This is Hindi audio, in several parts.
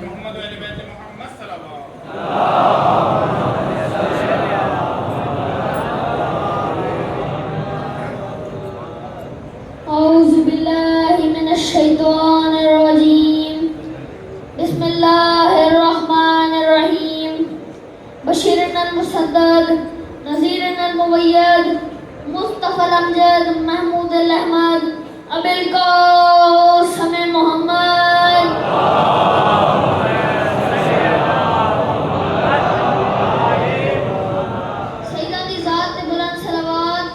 मोहम्मद अली बैत मोहम्मद सल्लल्लाहु औज़ु बिल्लाहि मिनश शैतानिर रजीम बिस्मिल्लाहिर रहमानिर रहीम बशीरनल मुसद्दद नज़ीरनल मुवय्यद मुस्तफ़ल अमजद महमूदुल अहमद अबिल क़ासिम मोहम्मद सैयदा दी ज़ात पे बुलंद सलावत।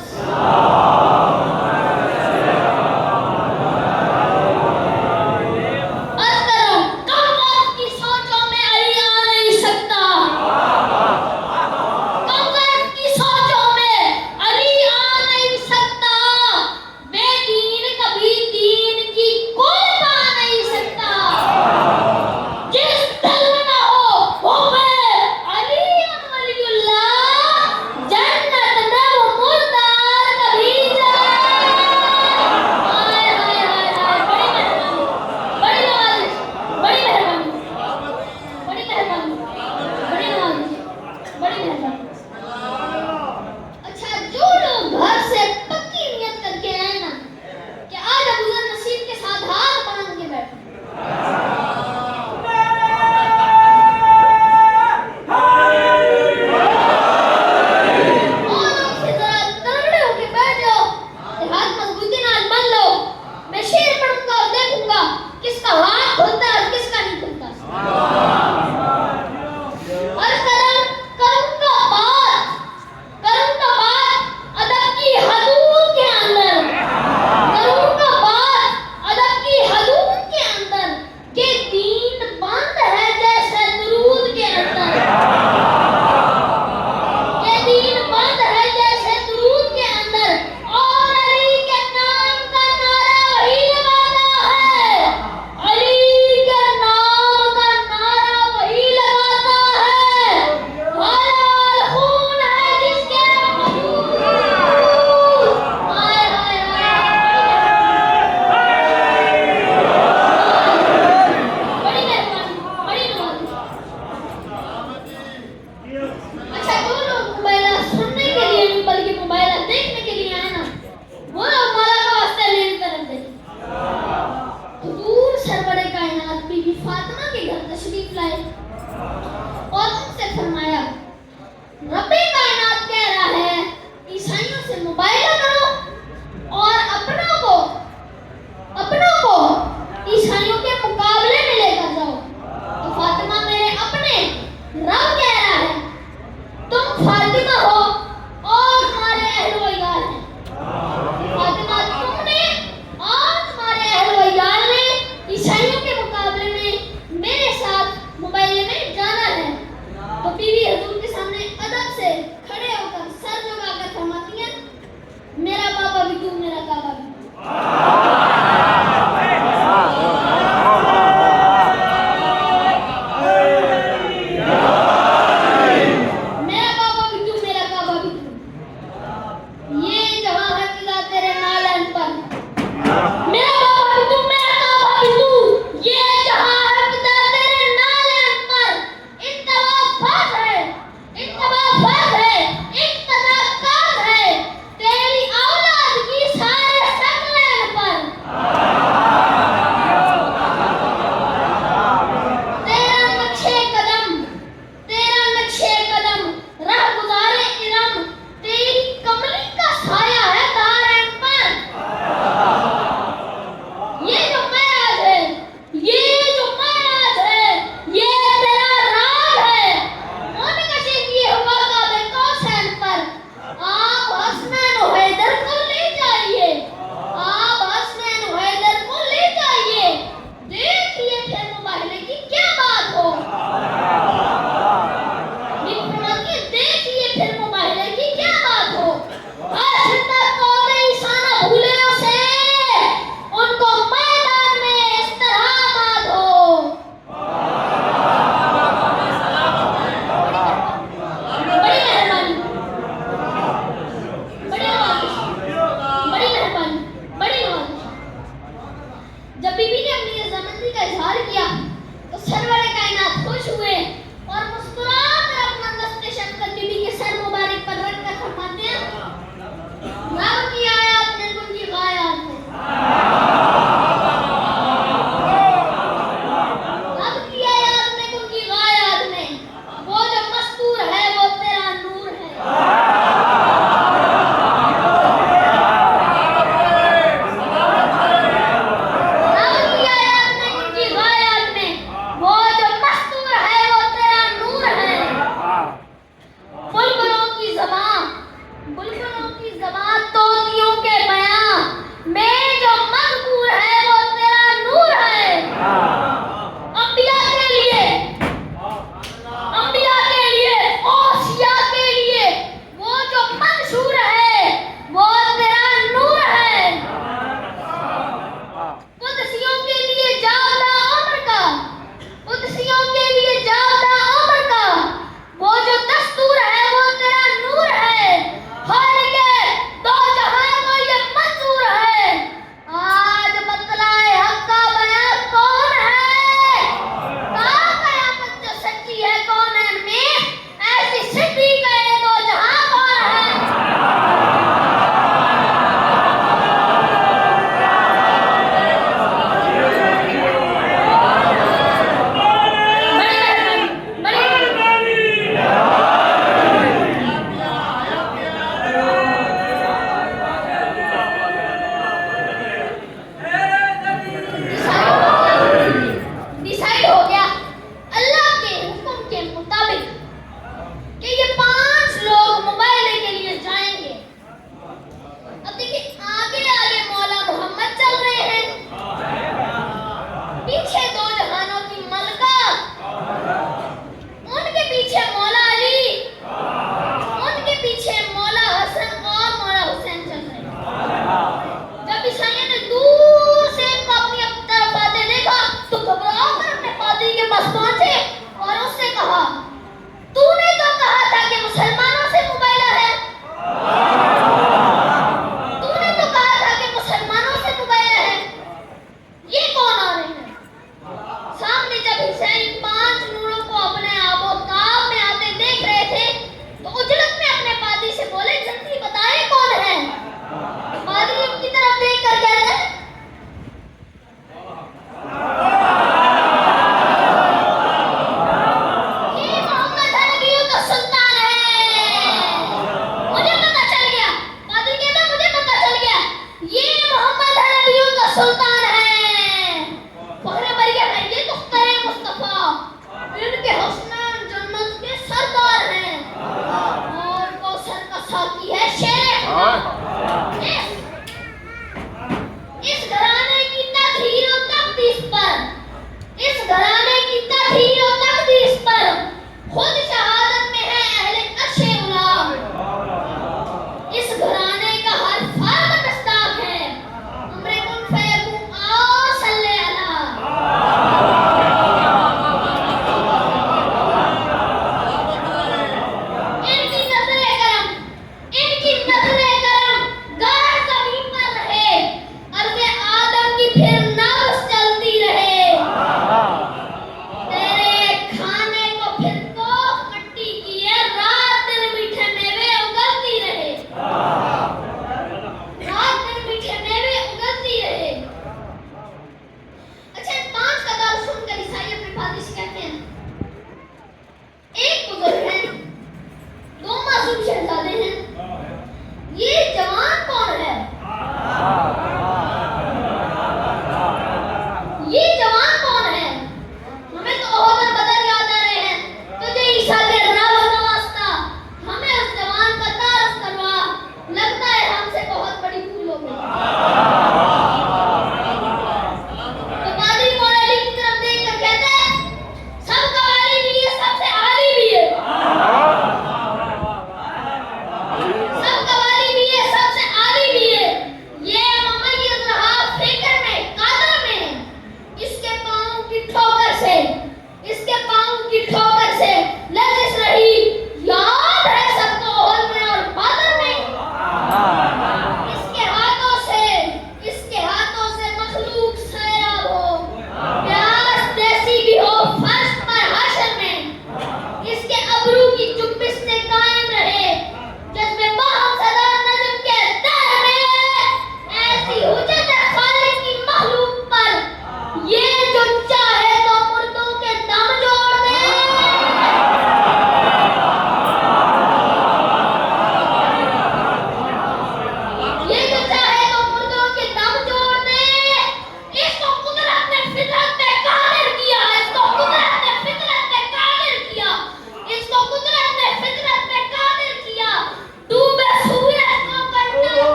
अच्छा, जो लोग घर से पक्की नियत करके आए ना कि आज अबूज़र नसीब के साथ हाथ बांध के बैठे और उनसे जरा तगड़े होके बैठ जाओ, हाथ मजबूती नाल बन लो। मैं शेर पढ़ूंगा और देखूंगा किसका हाथ खुलता है और किसका नहीं खुलता। और करूंगा बात अदब की हदूद के अंदर, करूंगा बात अदब की हदूद के अंदर कि दीन बंद है जैसे दुरूद के अंदर, कि दीन बंद है जैसे दुरूद के अंदर। और अली के नाम का नारा वही लगाता है, अली के नाम का नारा वही लगाता है। हलाल खून है जिसके मौजूद। हाय हाय हाय, बड़ी मेहरबानी, बड़ी नवाज़ी। अच्छा, जो लोग मोबाइल सुनने के लिए नहीं बल्कि मोबाइल देखने के लिए आए ना, वो लोग मौला का वास्ता लेने तरफ देखिए। हुजूर सरवरे कायनात बीबी फातिमा के घर तशरीफ लाए और उनसे फरमाया, रब्बे कायनात कह रहा है ईसाइयों से मुबाइला करो और अपनों को ईसाइयों के मुकाबले में लेकर जाओ। तो फातिमा मेरे अपने, रब कह रहा है तुम फातिमा हो और तुम्हारे अहल व इयाल हैं। फातिमा तुमने और तुम्हारे अहल व इयाल ने ईसाइयों के मुकाबले में मेरे साथ मुबाइले में जाना है। तो बीवी हजूर के सामने अदब से खड़े होकर सर झुकाकर फरमाती हैं, मेरा बाबा भी तू, मेरा काबा भी तू। मेरा बाबा भी तू, मेरा काबा भी तू। ये जहां है फिजा तेरे नालन पर। मेरा बाबा भी तू, मेरा काबा भी तू। ये जहां है फिजा तेरे नालन पर। इत्तबा फर्ज है, इत्तबा फर्ज है, इक्तदा काज है तेरी औलाद की सारे सकलैन पर। तेरा नक्शे कदम राह गुजारे इरम, तेरी कमली का साया है दारैन पर। ये जो महराज है, ये जो महराज है, ये तेरा राज है। मुनकशी किए हुआ काबे कौसैन पर। आप हसनैन व हैदर को ले जाइए, आप हसनैन व हैदर को ले जाइए। देखिए फिर मुबाहिले की क्या बात हो। देखिए फिर मुबाहिले की क्या बात हो। हर कौमे ईसाना भूले उसे, उनको मैदान में इस तरह बांधो। बड़ी मेहरबानी, बड़ी नवाज़िश, बड़ी मेहरबानी, बड़ी नवाज़िश। जब बीबी ने अपनी रज़ामंदी का इजहार किया तो सरवर कायनात खुश हुए और मुस्कुराकर अपना दस्ते शफकत बीबी के सर मुबारक पर रखकर फरमाते हैं, रब की आयत में उनकी गायत में, रब की आयत में उनकी गायत में, वो जो मस्तूर है वो तेरा नूर है।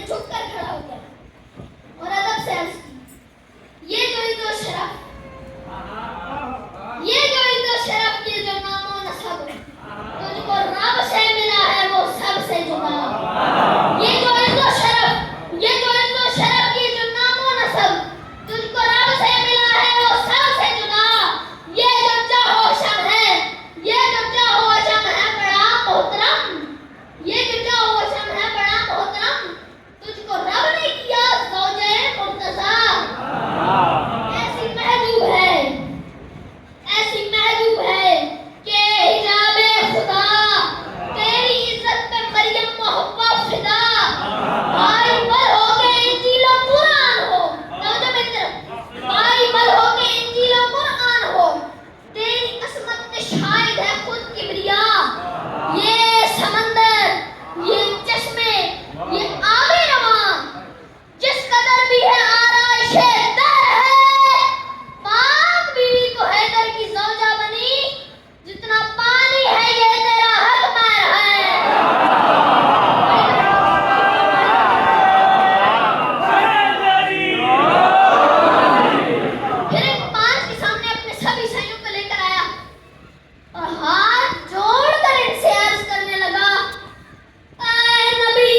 झुककर खड़ा हो गया और अदब से अर्ज की, ये जो इज्जत शरफ, ये जो इज्जत शरफ की जो नामो नसब तुझको रब से मिला है वो सबसे जुदा। ये जो इज्जत शरफ, ये जो इज्जत शरफ की जो नामो नसब तुझको रब से मिला है वो सबसे जुदा। ये जो चाहो शम है, ये जो चाहो शम है बड़ा मोहतरम, ये जो चाहो शम है बड़ा मोहतरम, तुझको रब ने किया ज़ौजे मुर्तज़ा। ऐसी महजूब है, ऐसी महजूब है कि हिजाबे खुदा तेरी इज्जत पे मरियम मोहब्बा फिदा। बाइबल हो के इंजील और कुरान हो, समझो मेरी तरफ, बाइबल हो के इंजील और कुरान हो, तेरी असमत पे शाहिद है खुद किबरिया। ये समंदर, ये चश्मे, ये आबे रवा, जिस कदर भी है आराइशे दर है, पाक बीवी तो हैदर की ज़ौजा बनी, जितना पानी है ये तेरा हक महर है। फिर एक पांच के सामने अपने सब ईसाइयों को लेकर आया और हाथ जोड़कर इनसे अर्ज करने लगा, ऐ नबी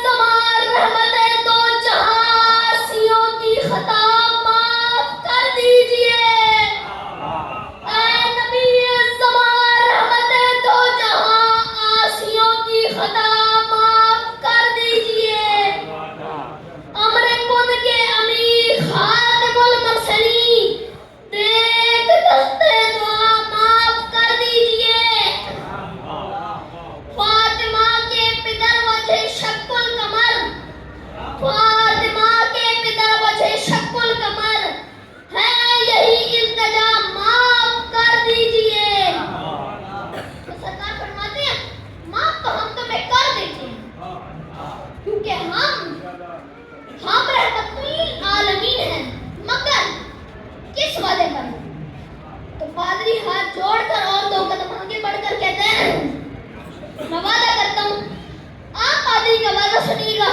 ज़मान रहमते दो जहासियों की खता माफ कर दीजिए। ऐ नबी ज़मान रहमते दो जहासियों की खता माफ कर दीजिए। अमरे कुन के अमीर खातिमुल मुरसलीन देख दस्ते दुआ माफ कर दीजिए। फातिमा के पितर वजह शक्कुल कमर, फातिमा के पितर वजह शक्कुल कमर है यही इल्तिजा माफ कर दीजिए। तो सरकार फरमाते हैं माफ तो हम तुम्हें कर देते हैं, क्योंकि हम रहमतुल आलमीन हैं, मगर किस वादे पर? तो पादरी हाथ जोड़कर और दो कदम आगे बढ़कर कहते हैं, मैं वादा करता हूँ, आप पादरी का वादा सुनिएगा